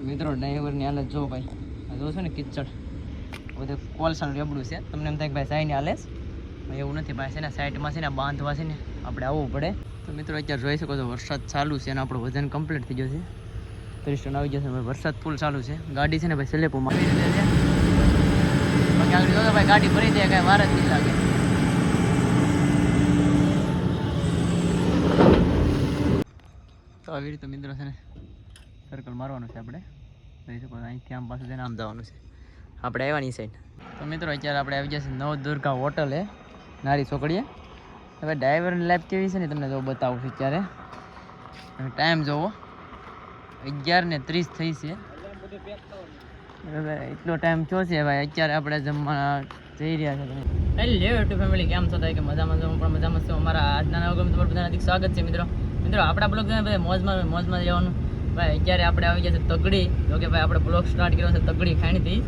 મિત્રો ડ્રાઈવરની હાલત જો ભાઈ જો છે ને કિચડ બધું કોલસાનું રેબડું છે. તમને એમ થાય કે ભાઈ સાઈડને હાલે એવું નથી ભાઈ છે ને સાઈડમાં છે ને બાંધવા છે ને આપણે આવવું પડે. તો મિત્રો અત્યારે જોઈ શકો છો વરસાદ ચાલુ છે અને આપણું વજન કમ્પ્લીટ થઈ ગયું છે. 30 ટન આવી જશે. વરસાદ ફૂલ ચાલુ છે. ગાડી છે ને ભાઈ સ્લેપોમાં બાકી આગળ જોજો ભાઈ ગાડી ભરી દે કાંઈ વાર જ નહીં લાગે. તો આવી રીતે મિત્રો છે ને સર્કલ મારવાનું છે આપણે. જોઈ શકો અહીંથી આમ પાછું જઈને આમ જવાનું છે. આપણે આવ્યા સાઈડ. તો મિત્રો અત્યારે આપણે આવી જશે નવદુર્ગા હોટલ હે નારી ચોકડીએ. હવે ડ્રાઈવરની લાઈફ કેવી છે ને તમને જો બતાવું છું. અત્યારે ટાઈમ જોવો 11:30 થઈ છે. હવે એટલો ટાઈમ થયો છે ભાઈ. અત્યારે આપણે જમવા જઈ રહ્યા છે. હેલો યુટ્યુબ ફેમિલી, કેમ છો? થાય કે મજામાં છું. હું પણ મજામાં છું. અમારા આજના નવા ગમે તમારું બધાને સ્વાગત છે મિત્રો. આપણા બ્લોગ બધા મોજમાં જવાનું ભાઈ. અત્યારે આપણે આવી ગયા છે તગડી. જો કે ભાઈ આપણે બ્લોગ સ્ટાર્ટ કર્યો છે તગડી ખાણીથી.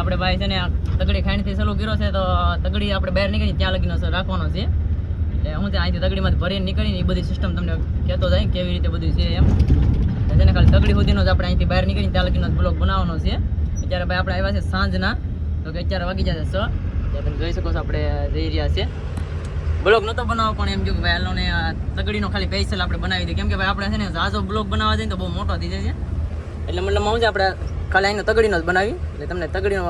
આપણે ભાઈ છે ને તગડી ખાણીથી ચાલુ કર્યો છે. તો તગડી આપણે બહાર નીકળી ત્યાં લગીનો રાખવાનો છે. એટલે હું ત્યાં અહીંથી તગડીમાંથી ભરીને નીકળીને એ બધી સિસ્ટમ તમને કહેતો જાય કેવી રીતે બધું છે એમ. તેને ખાલી તગડી સુધીનો જ આપણે અહીંથી બહાર નીકળીને ત્યાં લગીનો બ્લોગ બનાવવાનો છે. અત્યારે ભાઈ આપણે આવ્યા છે સાંજના. તો કે અત્યારે વાગી જશે 6. તમે જોઈ શકો છો આપણે જઈ રહ્યા છે. બ્લોગ નહોતો બનાવો પણ એમ જો કે ભાઈ હાલોને તગડીનો ખાલી સ્પેશિયલ આપણે બનાવી દઈએ. કેમ કે ભાઈ આપણે છે ને ઝાઝો બ્લોગ બનાવવા જઈએ તો બહુ મોટો થઈ જાય છે. એટલે મતલબમાં હું છે આપણે ખાલી અહીંનો તગડીનો જ બનાવી. એટલે તમને તગડીનો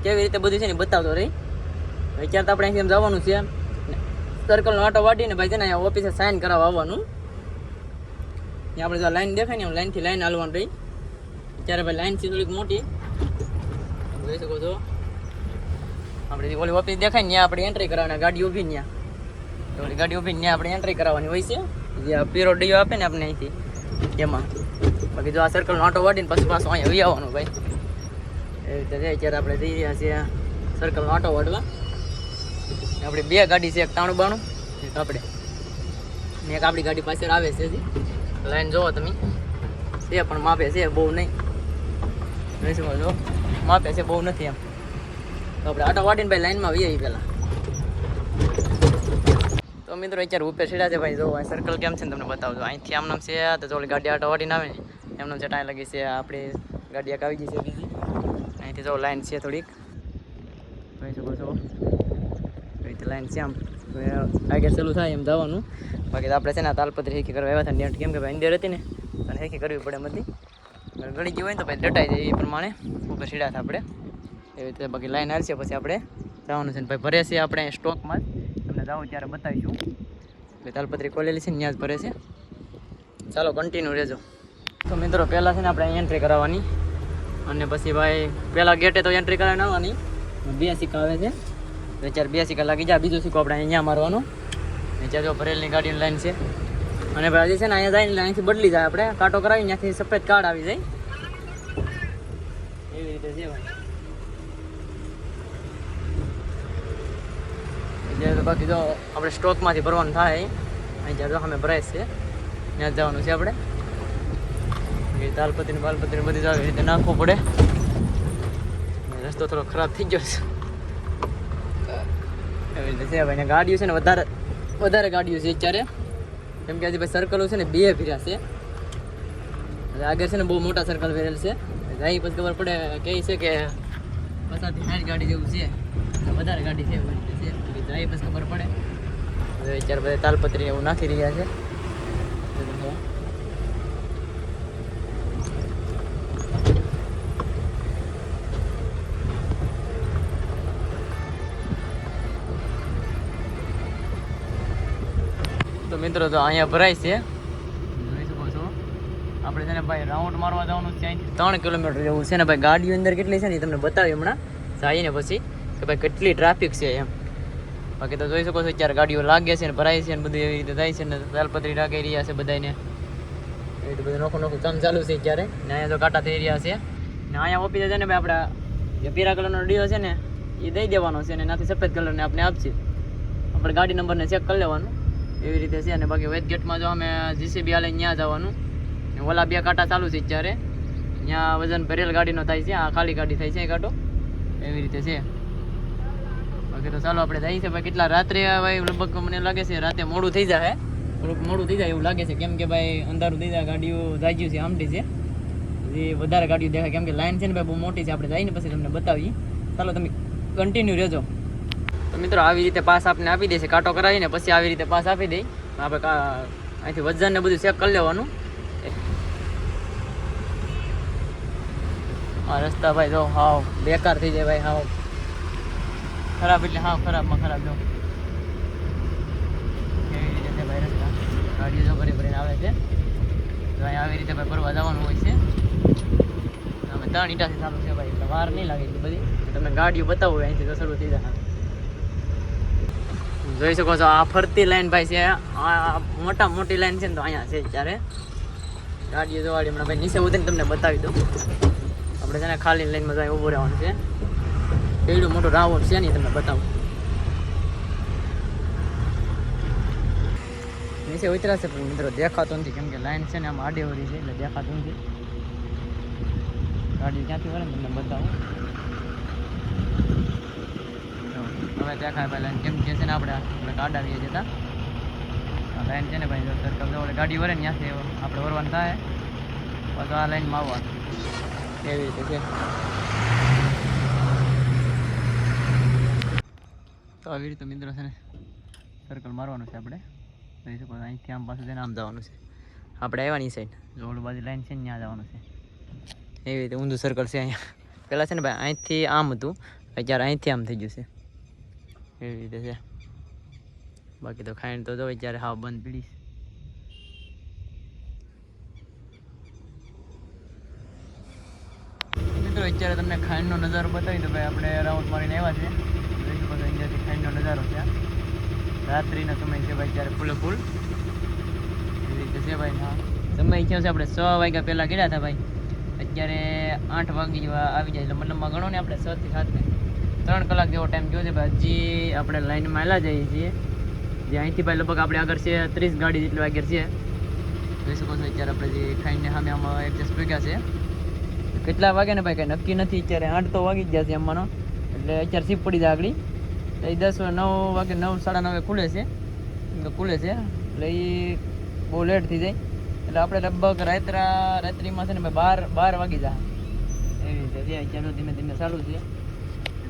કેવી રીતે બધું છે ને બતાવતો રહી. અત્યારે તો આપણે અહીંથી એમ જવાનું છે સર્કલનો આટો વાટીને ભાઈ છે ને અહીંયા ઓફિસે સાઇન કરાવવા આવવાનું. ત્યાં આપણે જો લાઈન દેખાય ને લાઈનથી લાઈન હાલવાનું રહી. અત્યારે ભાઈ લાઈન છે થોડીક મોટી જોઈ શકો છો. આપણે ઓલી ઓફિસ દેખાય ને ત્યાં આપણે એન્ટ્રી કરાવવાની. ગાડી ઊભી ત્યાં ઓલી ગાડી ઊભી ત્યાં આપણે એન્ટ્રી કરાવવાની હોય છે. જે પીરો ડીઓ આપે ને આપણે અહીંથી એમાં. બાકી જો આ સર્કલનો આટો વાટીને પછી પાછું અહીંયા વી આવવાનું ભાઈ. એવી રીતે છે. અત્યારે આપણે જઈ રહ્યા છીએ સર્કલનો આટો વાટવા. આપણી 2 ગાડી છે, એક 93 એક આપણે ને એક આપણી ગાડી પાછળ આવે છે. હજી લાઈન જોવો તમે છે પણ માપે છે બહુ નહીં. જોઈ શકો છો માપે છે બહુ નથી એમ. તો આપણે આટો વાટીને ભાઈ લાઈનમાં વી આવી પહેલાં. તો મિત્રો અત્યારે ઉપર સીડા છે ભાઈ. જો આ સર્કલ કેમ છે ને તમને બતાવજો. અહીંથી આમ નામ છે તો જો ગાડી આટો વાટીને આવે ને એમનામ છે ટાઈમ લાગી છે. આપણી ગાડી એક આવી ગઈ છે બીજી. અહીંથી જો લાઈન છે થોડીક જોઈ શકો છો. લાઈન છે આમ આગળ ચાલુ થાય એમ જવાનું. બાકી તો આપણે છે ને તાલપત્રી હેકી કરવા આવ્યા હતા. કેમ કે ભાઈ અંદર હતી ને અને હેકી કરવી પડે એમ હતી. ગળી ગઈ હોય ને તો ભાઈ દટાઈ જાય એ પ્રમાણે ઉપર સીડા હતા આપણે એવી રીતે. બાકી લાઈન હાલશે પછી આપણે જવાનું છે ને ભાઈ ભરે છે આપણે સ્ટોકમાં જ. તમને જાઓ ત્યારે બતાવીશું. એટલે તાલપત્રી ખોલેલી છે ને ત્યાં જ ભરે છે. ચાલો કન્ટિન્યુ રહેજો. તો મિત્રો પહેલાં છે ને આપણે અહીં એન્ટ્રી કરાવવાની અને પછી ભાઈ પહેલાં ગેટે તો એન્ટ્રી કરાવીને આવવાની. 2 સિક્કા આવે છે. અત્યારે 2 સિક્કા લાગી જાય. બીજો સિક્કો આપણે અહીંયા મારવાનો. અત્યારે જો ભરેલની ગાડીની લાઈન છે. અને ભાઈ હજી છે ને અહીંયા જાય ને અહીંથી બદલી જાય. આપણે કાંટો કરાવી ત્યાંથી સફેદ કાર્ડ આવી જાય એવી રીતે છે ભાઈ. એટલે બાકી જો આપણે સ્ટોકમાંથી ભરવાનું થાય અહીંયા જો અમે ભરાય છે ત્યાં જ જવાનું છે આપણે. તાલપત્રી બાલપત્રી બધી જ આવી રીતે નાખવું પડે. રસ્તો થોડો ખરાબ થઈ ગયો છે એવી રીતે છે ભાઈ. ગાડીઓ છે ને વધારે ગાડીઓ છે અત્યારે. કેમ કે હજી ભાઈ સર્કલો છે ને 2 ફેર્યા છે. આગળ છે ને બહુ મોટા સર્કલ ફેરેલ છે. જાય પછી ખબર પડે કહે છે કે 50-60 ગાડી જેવું છે. વધારે ગાડી છે એવી રીતે છે. જાય પછી ખબર પડે. હવે અત્યારે બધા તાલપત્રી એવું નાખી રહ્યા છે. તો મિત્રો તો અહીંયા ભરાય છે જોઈ શકો છો. આપણે છે ને ભાઈ રાઉન્ડ મારવા જવાનું છે. અહીંથી 3 કિલોમીટર જેવું છે ને ભાઈ. ગાડીઓ અંદર કેટલી છે ને તમને બતાવી હમણાં જઈને પછી કે ભાઈ કેટલી ટ્રાફિક છે એમ. બાકી તો જોઈ શકો છો અત્યારે ગાડીઓ લાગે છે ને ભરાય છે ને બધું એવી રીતે જાય છે ને તાલપત્રી રાખી રહ્યા છે બધાને. એવી રીતે બધું નોખું કામ ચાલુ છે અત્યારે. ને અહીંયા તો કાંટા થઈ રહ્યા છે ને અહીંયા ઓફિસે છે ને ભાઈ આપણા જે પીળા કલરનો ડીઓ છે ને એ દઈ દેવાનો છે ને એનાથી સફેદ કલરને આપણે આપશે. આપણે ગાડી નંબરને ચેક કરી લેવાનું એવી રીતે છે. અને બાકી વેદ ગેટમાં જો અમે જીસીબી હાલે ત્યાં જવાનું. ઓલા 2 કાંટા ચાલુ છે અત્યારે. ત્યાં વજન ભરેલ ગાડીનો થાય છે. આ ખાલી ગાડી થાય છે કાંટો એવી રીતે છે. બાકી તો ચાલો આપણે જઈએ છીએ ભાઈ. કેટલા રાત્રે ભાઈ લગભગ મને લાગે છે રાતે મોડું થઈ જાય. થોડુંક મોડું થઈ જાય એવું લાગે છે. કેમ કે ભાઈ અંધારું થઈ જાય. ગાડીઓ જાગ્યું છે આમટી છે જે વધારે ગાડીઓ દેખાય, કેમ કે લાઈન છે ને ભાઈ બહુ મોટી છે. આપણે જઈને પછી તમને બતાવીએ. ચાલો તમે કન્ટિન્યુ રહેજો. તો મિત્રો આવી રીતે પાસ આપને આપી દેશે, કાંટો કરાવીને પછી આવી રીતે પાસ આપી દઈ. આપણે અહીંથી વજન ને બધું ચેક કરી લેવાનું. આ રસ્તા ભાઈ જો હાવ બેકાર થઈ જાય ભાઈ, હાવ ખરાબ એટલે હાવ ખરાબમાં ખરાબ. જો કેવી રીતે છે ભાઈ રસ્તા, ગાડીઓ જો ભરી ભરીને આવે છે. તો અહીંયા આવી રીતે ભાઈ ફરવા જવાનું હોય છે. અમે 3 ઈંટાથી ચાલુ છે ભાઈ, એટલે વાર નહીં લાગે એટલી બધી. તમને ગાડીઓ બતાવું અહીંથી તો શરૂ થઈ જાય. જોઈ શકો છો આ ફરતી લાઈન ભાઈ છે, આ મોટા મોટી લાઈન છે ને તો અહીંયા છે. ત્યારે ગાડીઓ જોવાડી હમણાં ભાઈ નીચે ઉતરીને તમને બતાવી દઉં. આપણે છે ને ખાલી લાઈનમાં જાય ઊભું રહેવાનું છે. એટલું મોટું રાઉન્ડ છે ને તમને બતાવું. નીચે ઉતરાશે પણ મિત્રો દેખાતો નથી, કેમ કે લાઈન છે ને આમ આડેવરી છે એટલે દેખાતું નથી. ગાડી ક્યાંથી વળે ને તમને બતાવું. હવે દેખાય ભાઈ લાઈન કેમ કે છે ને આપણે કાઢાવીએ જતા લાઈન છે ને ભાઈ સર્કલ જો ગાડી વળે ને ત્યાંથી આપણે વરવાનું થાય પછી આ લાઈનમાં આવવાનું. એવી રીતે છે. તો આવી રીતે મિત્રો છે ને સર્કલ મારવાનું છે. આપણે જોઈ શકો અહીંથી આમ પાછું જઈને આમ જવાનું છે. આપણે આવ્યા ની સાઈડ જો ઓલું બાજુ લાઈન છે ને ત્યાં જવાનું છે. એવી રીતે ઊંધું સર્કલ છે અહીંયા. પહેલાં છે ને ભાઈ અહીંથી આમ હતું, અત્યારે અહીંથી આમ થઈ ગયું છે. એવી રીતે છે. બાકી તો ખાઈને તો જો અત્યારે હાવ બંધ પીડીશ. મિત્રો અત્યારે તમને ખાંડનો નજારો બતાવી દો ભાઈ. આપણે રાઉન્ડ મારીને આવ્યા છે. જોઈ શકો છો અહીંયાથી ખાંડનો નજારો છે. રાત્રિનો સમય છે ભાઈ, ત્યારે ફૂલે ફૂલ એવી રીતે છે ભાઈ. હા સમય થયો છે આપણે 6 વાગ્યા પહેલાં ગયા હતા ભાઈ. અત્યારે 8 વાગે જેવા આવી જાય, એટલે મતલબમાં ગણો ને આપણે 6 થી 7 3 કલાક જેવો ટાઈમ ગયો છે ભાઈ. હજી આપણે લાઈનમાં આવેલા જઈએ છીએ. જે અહીંથી ભાઈ લગભગ આપણે આગળ છે 30 ગાડી જેટલું આગળ છે. જોઈ શકો છો અત્યારે આપણે જે ખાઈને સામે આમાં એડજસ્ટ ભેગા છે. કેટલા વાગે ને ભાઈ કંઈ નક્કી નથી. અત્યારે 8 તો વાગી જ ગયા છે એમાંનો, એટલે અત્યારે સીપ પડી જાય આગળ. તો એ 9 વાગે 9 સાડા 9 ખુલે છે એટલે એ બહુ લેટ થઈ જાય. એટલે આપણે લગભગ રાત્રિમાં છે ને ભાઈ 12 વાગી જાય એવી રીતે છે. અત્યારે ધીમે ધીમે ચાલુ છે,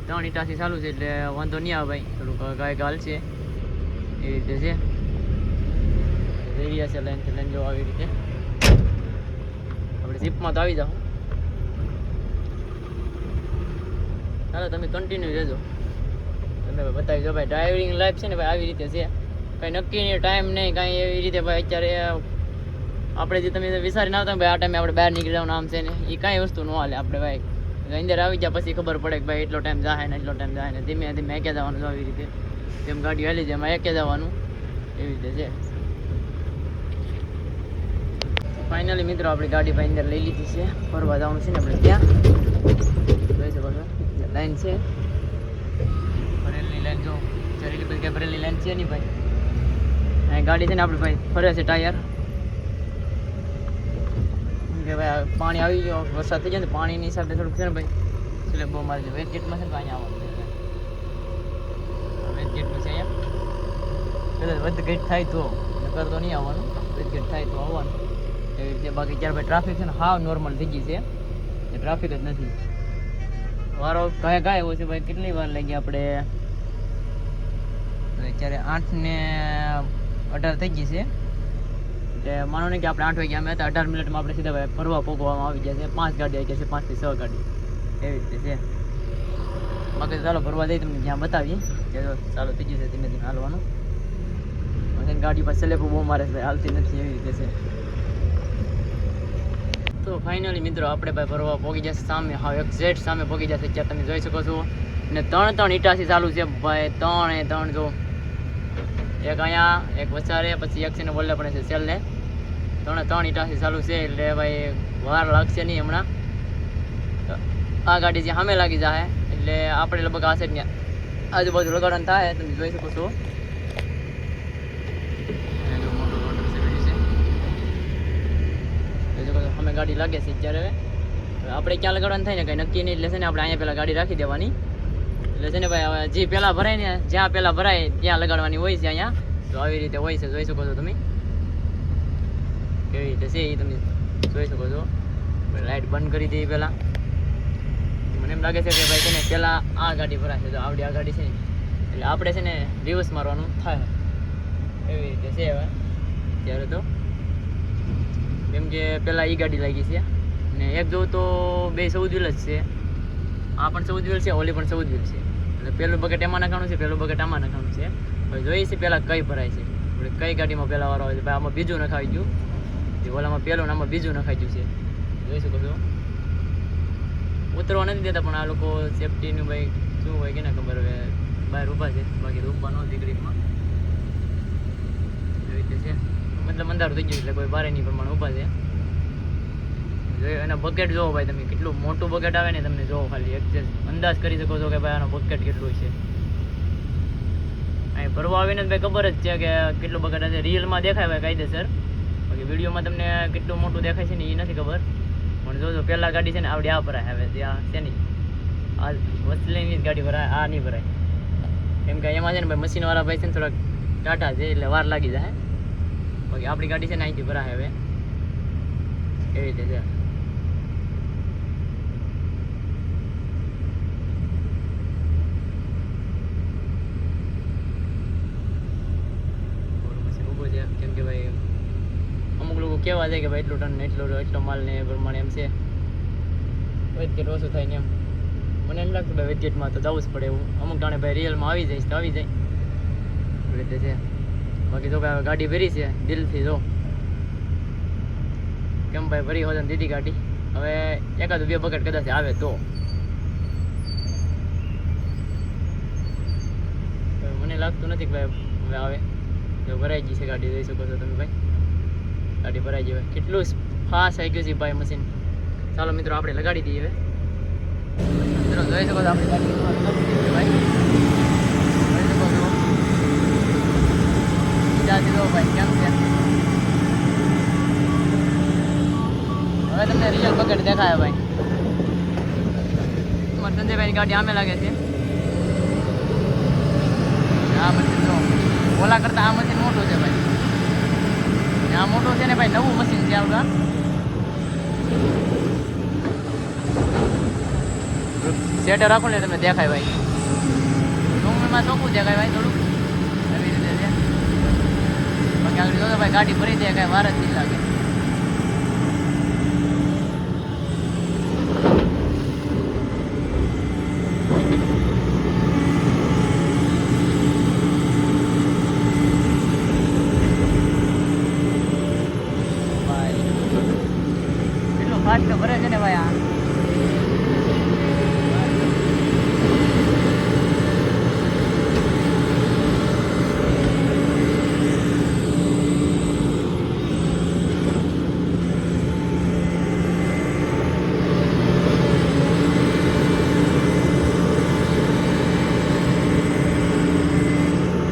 3 ઈંટાથી ચાલુ છે એટલે વાંધો નહીં આવે ભાઈ. થોડુંક ગાય ગાલ છે એવી રીતે છે. એરિયા છે લાઈનથી લાઈન જો આવી રીતે આપણે ઝીપમાં તો આવી જાઓ. ચાલો તમે કન્ટિન્યુ રહેજો, તમે બતાવી દો ભાઈ. ડ્રાઇવિંગ લાઈફ છે ને ભાઈ આવી રીતે છે, કંઈ નક્કી નહીં, ટાઈમ નહીં કાંઈ. એવી રીતે ભાઈ અત્યારે આપણે જે તમે વિચારી ના આવતા ભાઈ આ ટાઈમે આપણે બહાર નીકળી જવાનું આમ છે ને એ કાંઈ વસ્તુ ન હાલે. આપણે ભાઈ અંદર આવી જાય પછી ખબર પડે કે ભાઈ એટલો ટાઈમ જાય ને એટલો ટાઈમ જાય ને. ધીમે ધીમે એકે જવાનું આવી રીતે, જેમ ગાડી હાલી જાય એમાં એકે જવાનું એવી રીતે છે. ફાઇનલી મિત્રો આપણી ગાડી ભાઈ અંદર લઈ લીધી છે. ફરવા જવાનું છે ને આપણે ત્યાં જોઈ શકો છો લાઈન છે ભરેલી લાઈન. જો ચરેલી બધી ભરેલી લાઈન છે નહીં ભાઈ. અહીં ગાડી છે ને આપણે ભાઈ ફરે છે ટાયર, કે ભાઈ પાણી આવી ગયો, વરસાદ થઈ જાય ને પાણીની હિસાબે થોડુંક છે ને ભાઈ એટલે બહુ મારી વેટ ગેટમાં છે ને અહીંયા આવવાનું છે. વેટ ગેટનું છે અહીંયા કદાચ વધ ગેટ થાય તો, નકર તો નહીં આવવાનું. વેટ ગેટ થાય તો આવવાનું એવી રીતે. બાકી ત્યારે ભાઈ ટ્રાફિક છે ને હાવ નોર્મલ થઈ ગઈ છે, ટ્રાફિક જ નથી. વારો ગાય એવો છે ભાઈ. કેટલી વાર લાગી આપણે? અત્યારે 8:18 થઈ ગઈ છે. એટલે માનો નહીં કે આપણે 8 વાગે અમે હતા, 18 મિનિટમાં આપણે સીધા ભાઈ ફરવા પહોંચવામાં આવી ગયા છે. 5 ગાડી આવી ગયા છે, 5 થી 6 ગાડી એવી રીતે છે. બાકી ચાલો ફરવા જઈએ, તમને જ્યાં બતાવીએ. ચાલો થઈ ગયું છે ધીમે ધીમે હાલવાનું. ગાડી પાસે સેલેપો બહુ મારે છે, હાલતી નથી એવી રીતે છે. તો ફાઇનલી મિત્રો આપણે ભાઈ ફરવા પહોંચી જશે સામે, હા એક્ઝેક્ટ સામે પહોંચી જશે. ત્યાં તમે જોઈ શકો છો ને 3 ઈંટાથી ચાલુ છે ભાઈ. 3 જો એક અહીંયા, એક વચારે, પછી એક છે ને બોલે પડે છે સેલને. 3 ઈંટાથી ચાલુ છે એટલે ભાઈ વાર લાગશે નહીં હમણાં. આ ગાડી જે સામે લાગી જાય એટલે આપણે લગભગ આ સાઈડ આજુબાજુ લગાડવાનું થાય. તમે જોઈ શકો છો અમે ગાડી લાગે છે અત્યારે. હવે આપણે ક્યાં લગાડવાનું થાય ને કંઈ નક્કી નહીં, એટલે છે ને આપણે અહીંયા પહેલાં ગાડી રાખી દેવાની. એટલે છે ને ભાઈ હવે જે પહેલાં ભરાય ને, જ્યાં પહેલાં ભરાય ત્યાં લગાડવાની હોય છે અહીંયા. તો આવી રીતે હોય છે, જોઈ શકો છો તમે કેવી રીતે છે એ તમે જોઈ શકો છો. લાઇટ બંધ કરી દઈએ પહેલાં. મને એમ લાગે છે કે ભાઈ છે ને પહેલાં આ ગાડી ભરાશે, તો આવડી આ ગાડી છે ને એટલે આપણે છે ને રિવર્સ મારવાનું થાય એવી રીતે છે હવે ત્યારે તો. કેમ કે પહેલાં એ ગાડી લાગી છે ને એક જોઉં તો બે 14 વ્હીલ જ છે. આ પણ 14 વ્હીલ છે, ઓલી પણ 14 વ્હીલ છે. એટલે પહેલું બકેટ એમાં નાખવાનું છે, પહેલું બકેટ આમાં નાખવાનું છે. હવે જોઈએ છે પહેલાં કઈ ભરાય છે, આપણે કઈ ગાડીમાં પહેલાં વારો આવે છે. ભાઈ આમાં બીજું નખાવી ગયું, જે ઓલામાં પહેલું ને આમાં બીજું નખાઈ ગયું છે. જોઈ શકો છો. ઉતરવા નથી દેતા પણ આ લોકો સેફટીનું ભાઈ શું હોય કે ને ખબર હવે બહાર ઊભા છે, બાકી તો ઊભા ન દીકરીમાં એવી રીતે છે. મતલબ અંધારું થઈ ગયું એટલે કોઈ બારે નહીં પ્રમાણે ઊભા છે. એના બકેટ જોવો ભાઈ તમે, કેટલું મોટું બકેટ આવે ને તમને જોવો, ખાલી એક અંદાજ કરી શકો છો કે ભાઈ આનો બકેટ કેટલું છે. અહીં ભરવા આવીને ભાઈ ખબર જ છે કે કેટલું બકેટ હશે. રિયલમાં દેખાય ભાઈ કાયદેસર, બાકી વિડીયોમાં તમને કેટલું મોટું દેખાય છે ને એ નથી ખબર. પણ જોજો પહેલાં ગાડી છે ને આવડી આ ભરાય, હવે ત્યાં છે નહીં આ વસલીની જ ગાડી ભરાય, આ નહીં ભરાય. કેમ કે એમાં છે ને ભાઈ મશીનવાળા ભાઈ છે ને થોડાક ટાટા છે એટલે વાર લાગી જાય. બાકી આપણી ગાડી છે ને અહીંથી ભરાય હવે એવી રીતે છે. કેમ કે ભાઈ અમુક લોકો કહેવા જાય કે ભાઈ એટલું ટન એટલો માલ ને એ પ્રમાણે એમ છે, વેટગેટ ઓછું થાય ને એમ. મને એમ લાગતું ભાઈ વેટગેટમાં તો જવું જ પડે એવું. અમુક ટાણે ભાઈ રિયલમાં આવી જાય તો આવી જાય એ રીતે છે. બાકી તો ભાઈ ગાડી ભરી છે દિલથી જો, કેમ ભાઈ ભરી હોત દીધી ગાડી. હવે એકાદ 2 બકેટ કદાચ આવે તો મને લાગતું નથી કે ભાઈ હવે આવે. જો ભરાઈ ગઈ છે ગાડી, જોઈ શકો છો તમે ભાઈ, ગાડી ભરાઈ ગઈ. કેટલું ફાસ્ટ આવી ગયું છે ભાઈ મશીન. ચાલો મિત્રો આપણે લગાડી દઈએ હવે. મિત્રો જોઈ શકો છો આપણી ગાડી લગાડી દઈએ ભાઈ, જોઈ શકો છો. બીજા દીધો ભાઈ કેમ છે. હવે તમને રિયલ બકેટ દેખાય ભાઈ. તમારે સંજયભાઈની ગાડી આમે લાગે છે. આ મશીન જો ઓલા કરતાં આ મશીન મોટું છે ભાઈ. આ મોટું છે ને ભાઈ, નવું મશીન છે આવડા. સેટર રાખો ને તમને દેખાય ભાઈ, ડુંગળીમાં ચોખ્ખું દેખાય ભાઈ થોડું એવી રીતે છે. બાકી આગળ જોતો ભાઈ ગાડી ભરી દે, કાંઈ વાર જ નહીં લાગે. ફાસ્ટ ભરે છે ને ભાઈ આ.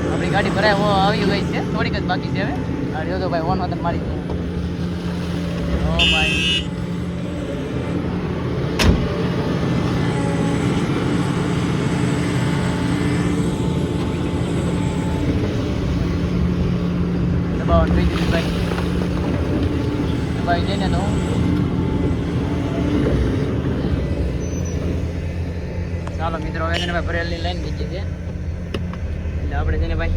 આપણી ગાડી ભરાય આવી ગઈ છે, થોડીક જ બાકી છે હવે. આ જો તો ભાઈ ઓન વતન મારી દે. ઓ ભાઈ ભાઈ જઈને તો ચાલો મિત્રો હવે છે ને ભાઈ ભરેલી લાઈન નીચે છે એટલે આપણે છે ને ભાઈ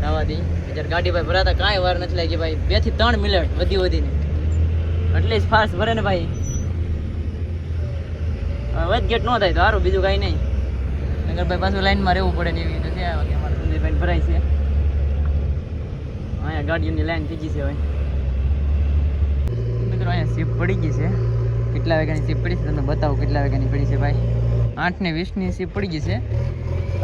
જવા દઈએ. જ્યારે ગાડી ભાઈ ભરાતા કાંઈ વાર નથી લાગી ભાઈ, 2 થી 3 મિનિટ વધીને એટલી જ ફાસ્ટ ભરે ને ભાઈ. વધઘેટ ન થાય તો સારું, બીજું કાંઈ નહીં. નગર ભાઈ પાછું લાઈનમાં રહેવું પડે ને એવી રીતે છે. અમારે સંજયભાઈ ભરાય છે અહીંયા ગાડીઓની લાઈન થઈ ગઈ છે ભાઈ. મિત્રો અહીંયા સીપ પડી ગઈ છે. કેટલા વાગ્યાની સીપ પડી છે તમને બતાવું કેટલા વાગ્યાની પડી છે ભાઈ. 8:20ની સીપ પડી ગઈ છે.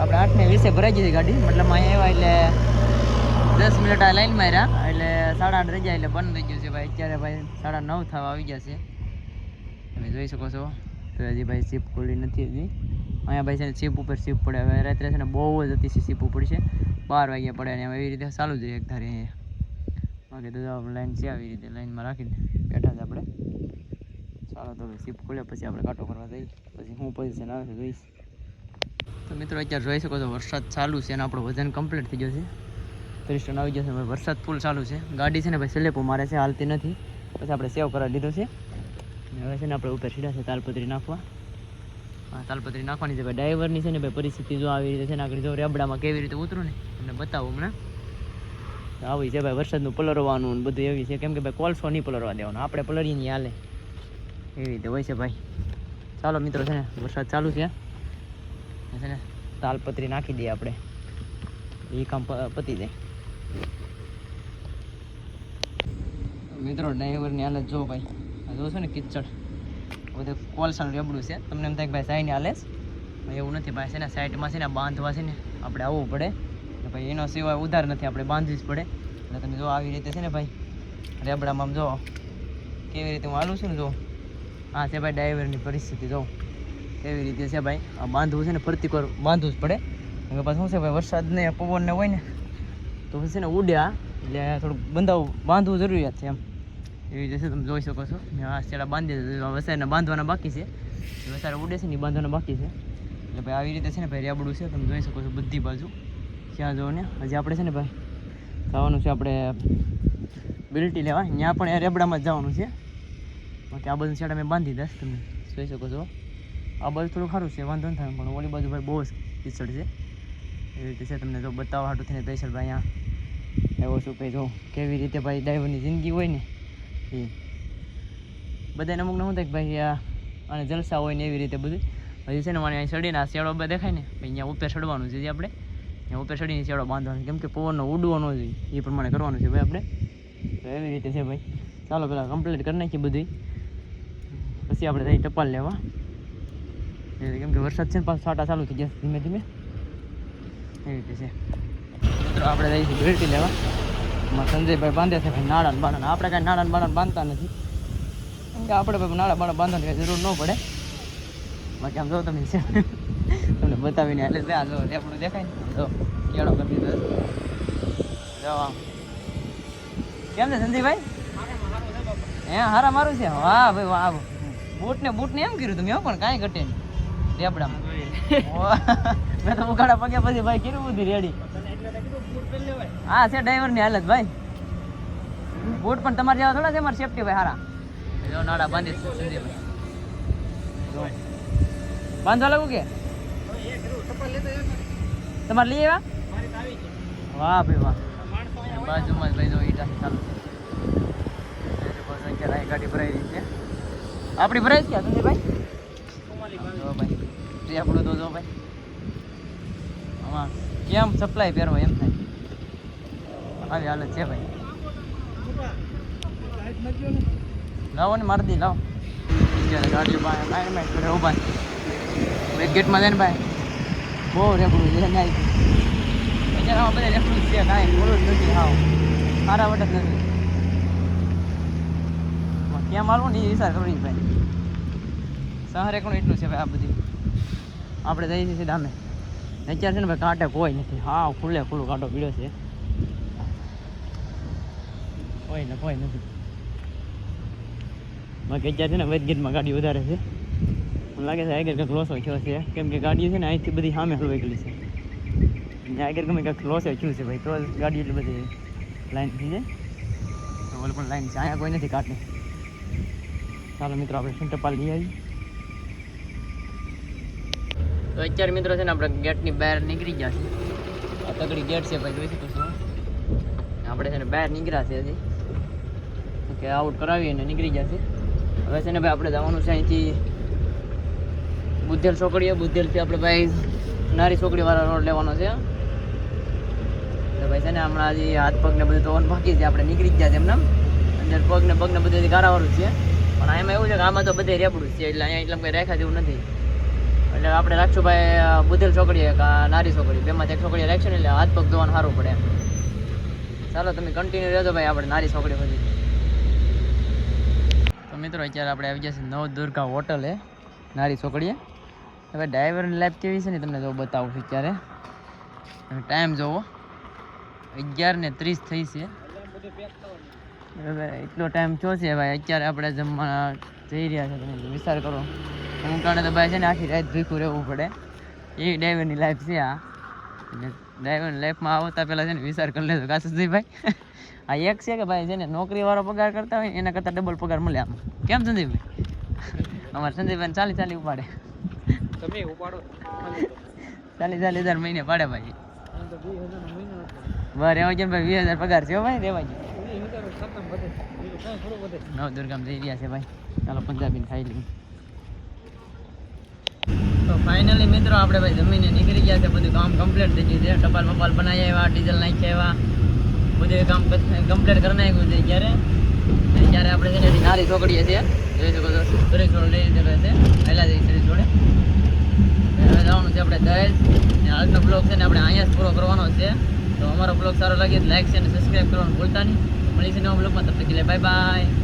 આપણે 8:20 ભરાઈ ગઈ છે ગાડી, મતલબ અહીંયા આવ્યા એટલે 10 મિનિટ આ લાઈનમાં રહ્યા એટલે 8:30 થઈ જાય એટલે બંધ થઈ ગયું છે ભાઈ. અત્યારે ભાઈ 9:30 થવા આવી ગયા છે, તમે જોઈ શકો છો. તો હજી ભાઈ સીપ ખોલી નથી હજી. અહીંયા ભાઈ છે ને સીપ ઉપર સીપ પડે. હવે રાત્રે છે ને બહુ જ અતિશય સીપ પડી છે, 12 વાગ્યા પડે ને એવી રીતે ચાલુ જ રહે એક ધારે અહીંયા. બાકી તો લાઈન છે આવી રીતે લાઈનમાં રાખીને બેઠા છે આપણે. ચાલો તો હવે સીપ ખોલે પછી આપણે કાંટો કરવા જઈએ, પછી હું પોઝિશન આવે છે જોઈશ. તો મિત્રો અત્યારે જોઈ શકો છો વરસાદ ચાલુ છે અને આપણો વજન કમ્પ્લીટ થઈ ગયો છે. 30 ટન આવી જશે ભાઈ. વરસાદ ફૂલ ચાલુ છે. ગાડી છે ને ભાઈ સ્લેપો મારે છે, હાલતી નથી. પછી આપણે સેવ કરાવી લીધો છે. હવે છે ને આપણે ઉપર સીધા છે તાલપત્રી નાખવા. હા, તાલપત્રી નાખવાની છે ભાઈ. ડ્રાઈવરની છે ને ભાઈ પરિસ્થિતિ જો આવી રીતે છે ને આગળ જો રેબડામાં કેવી રીતે ઉતરું ને તમને બતાવું હમણાં. આવી છે ભાઈ, વરસાદનું પલરવાનું ને બધું એવી છે, કેમ કે ભાઈ કોલસો નહીં પલરવા દેવાનો, આપણે પલરીએ નહીં હાલે, એવી રીતે હોય છે ભાઈ. ચાલો મિત્રો છે ને વરસાદ ચાલુ છે ને તાલપત્રી નાખી દઈએ આપણે, એ કામ પતી જાય. મિત્રો ડ્રાઈવરની હાલત જો ભાઈ, આ જો છો ને કિચડ બધું કોલસાનું રેબડું છે. તમને એમ થાય કે ભાઈ સાઈડને હાલે, એવું નથી ભાઈ. છે ને સાઈડમાં છે ને બાંધવા છે ને આપણે આવવું પડે, ભાઈ એનો સિવાય ઉધાર નથી, આપણે બાંધવી જ પડે. એટલે તમે જો આવી રીતે છે ને ભાઈ રેબડામાં આમ જો કેવી રીતે હું હાલું છું ને, જો આ છે ભાઈ ડ્રાઈવરની પરિસ્થિતિ, જો કેવી રીતે છે ભાઈ. આ બાંધવું છે ને ફરતી કર બાંધવું જ પડે, કેમ કે પાછું શું છે ભાઈ વરસાદને પવનને હોય ને તો છે ને ઉડે, આ એટલે થોડુંક બાંધવું જરૂરિયાત છે એમ. એવી રીતે તમે જોઈ શકો છો. મેં આ છેડા બાંધી દીધું, વસાઈને બાંધવાના બાકી છે, વસારે ઉડે છે ને એ બાંધવાના બાકી છે. એટલે ભાઈ આવી રીતે છે ને ભાઈ રેબડું છે, તમે જોઈ શકો છો બધી બાજુ. ત્યાં જો ને હજી આપણે છે ને ભાઈ જવાનું છે આપણે બિલ્ટી લેવા, ત્યાં પણ એ રેબડામાં જ જવાનું છે. બાકી આ બધું છેડા મેં બાંધી દઈશ, તમે જોઈ શકો છો. આ બાજુ થોડું સારું છે, વાંધો ન થાય, પણ ઓલી બાજુ ભાઈ બહુ કિચડ છે. એવી રીતે છે, તમને જો બતાવવા હાટું થઈને સ્પેશિયલ ભાઈ અહીંયા એવો શું ભાઈ જો કેવી રીતે ભાઈ ડ્રાઈવરની જિંદગી હોય ને એ બધાને અમુકને શું થાય કે ભાઈ અને જલસા હોય ને એવી રીતે બધું. હજી છે ને મને અહીં ચડીને આ શેડો બધા દેખાય ને ભાઈ અહીંયા ઉપર ચડવાનું છે, જે આપણે અહીંયા ઉપર ચડીને શેડો બાંધવાનો, કેમ કે પવનનો ઉડવો ન જોઈએ એ પ્રમાણે કરવાનું છે ભાઈ આપણે. તો એવી રીતે છે ભાઈ. ચાલો પહેલાં કમ્પ્લીટ કરી નાખીએ બધું, પછી આપણે ત્યાં ટપાલ લેવા, કેમ કે વરસાદ છે ને પાછું છાંટા ચાલુ થઈ ગયા ધીમે ધીમે. એવી રીતે છે મિત્રો, આપણે જઈએ છીએ બેલ્ટી લેવા. એમાં સંજયભાઈ બાંધે છે ભાઈ નાળાને બાળાને. આપણે કાંઈ નાળાને બાળાને બાંધતા નથી, કેમ કે આપણે ભાઈ નાળા બાળા બાંધવાની કાંઈ જરૂર ન પડે. બાકી આમ જો તમે છે તમને બતાવીને એટલે ત્યાં જો આપણું દેખાય ને, જો કેળો કરી દીધો. જો આમ કેમ છે સંજયભાઈ? હે હારા મારું છે. વાહ ભાઈ વાહ, બૂટને એમ કર્યું તમે પણ કાંઈ ઘટે નહીં રેબડામાં. મેં તો ઉઘાડા પગે પછી ભાઈ કર્યું બધું રેડી. હા છે ડ્રાઈવરની હાલત ભાઈ, બૂટ પણ તમારે જેવા થોડા છે, મારે સેફટી ભાઈ હારા. જો નાડા બાંધી સંજયભાઈ, બાંધવા લાગુ કે તમારે લઈ આવ્યા? વાહ ભાઈ વાહ. બાજુમાં જ ભાઈ જો ઈટા ચાલુ છે, ગાડી ભરાઈ રહી છે. આપણી ભરાઈ છે સંજયભાઈ? જો ભાઈ તે આપણું તો જો ભાઈ આમાં કેમ સપ્લાય પહેરવો એમ થાય, આવી હાલત છે ભાઈ. લાવો ને મારદી લાવો, ગાડી ભાઈ ઉભા એક ગેટમાં જાય ને ભાઈ બહુ રેપડું છે ને અત્યારે આમાં બધા રેપડું છે, કાંઈ બોલું જ નથી. હાવ સારા વટ જ નથી. ક્યાં મારવું ને એ વિચાર કરવી ભાઈ. શહેર એકનું એટલું છે ભાઈ. આ બધી આપણે જઈએ છીએ સીધા અમે. અત્યારે છે ને ભાઈ કાંટે કોઈ નથી, હા ખુલ્લું કાંટો પીડ્યો છે, કોઈ નથી. બાકી અત્યારે છે ને વચગેટમાં ગાડી વધારે છે, મને લાગે છે આગળ કંઈક લોસો થયો છે, કેમ કે ગાડી છે ને અહીંથી બધી સામે હલવાઈ ગયેલી છે. આગળ ગમે કંઈક લોસો થયું છે ભાઈ, તો ગાડી એટલી બધી લાઈન થઈ જાય. તો ઓલી પણ લાઈન છે, અહીંયા કોઈ નથી કાંટે. ચાલો મિત્રો આપણે ટપાલ લઈ આવી. તો અત્યારે મિત્રો છે ને આપણે ગેટની બહાર નીકળી ગયા છે. આ તગડી ગેટ છે ભાઈ, જોઈ શકો છો. આપણે છે ને બહાર નીકળ્યા છે હજી, કે આઉટ કરાવી અને નીકળી ગયા છે. હવે છે ને ભાઈ આપણે જવાનું છે અહીંથી બુધેલ ચોકડીએ. બુધેલથી આપણે ભાઈ નારી ચોકડીવાળા રોડ લેવાનો છે. તો ભાઈ છે ને હમણાં હજી હાથ પગને બધું ધોવાનું બાકી છે, આપણે નીકળી જ ગયા છે એમને. અંદર પગને બધું ગારાવાળું છે, પણ આમાં એવું છે કે આમાં તો બધે રેપડું છે, એટલે અહીંયા એટલા કંઈ રાખ્યા જેવું નથી. એટલે આપણે રાખશું ભાઈ બુધેલ ચોકડીએ કા નારી ચોકડી, બેમાંથી એક ચોકડીએ રાખશું ને એટલે હાથ પગ ધોવાનું સારું પડે. ચાલો તમે કન્ટિન્યુ રહેજો ભાઈ આપણે નારી ચોકડી બધી. તો મિત્રો અત્યારે આપણે આવી ગયા છીએ નવદુર્ગા હોટલે નારી ચોકડીએ. હવે ડ્રાઈવરની લાઈફ કેવી છે ને તમને જો બતાવું છું. અત્યારે તમે ટાઈમ જોવો 11:30 થઈ છે. હવે એટલો ટાઈમ થયો છે ભાઈ, અત્યારે આપણે જમવા જઈ રહ્યા છે. તમે વિચાર કરો, અમુક કારણે તો ભાઈ છે ને આખી રાત ભીખું રહેવું પડે, એ ડ્રાઈવરની લાઈફ છે આ. એટલે ડ્રાઈવરની લાઈફમાં આવતા પહેલાં છે ને વિચાર કરી લેજો કાશીભાઈ. આ એક છે કે ભાઈ છે ને નોકરીવાળો પગાર કરતા હોય એના કરતાં ડબલ પગાર મળે આમ. કેમ સંદીપભાઈ? અમારે સંજયભાઈ ચાલી ચાલી ઉપાડે તમે ઉપાડો 40,000 મહિને પાડે ભાઈ બસ રેવા છે ભાઈ 20,000 પગાર છે હો ભાઈ રેવા છે નવ દુર્ગામ જઈ રહ્યા છે ભાઈ ચાલો પંજાબીને ખાઈ લઈએ તો ફાઇનલી મિત્રો આપણે ભાઈ જમીને નીકળી ગયા છે બધું કામ કમ્પ્લીટ થઈ ગયું છે ટપાલ બપાલ બનાવી આવ્યા ડીઝલ નાખી આવ્યા બધું કામ કમ્પ્લીટ કરી નાખ્યું છે ત્યારે આપણે છે ને નારી છોકરીએ છે જોઈ શકો છો દરેક છોડ લઈ લીધેલો છે પહેલાં જઈ સરી જોડે હવે જવાનું છે આપણે દહેજ આજનો બ્લોગ છે ને આપણે અહીંયા જ પૂરો કરવાનો છે તો અમારો બ્લોગ સારો લાગે લાઈક છે અને સબસ્ક્રાઈબ કરવાનું ભૂલતા નહીં મળીશું નવા બ્લોગમાં તબ તક બાય બાય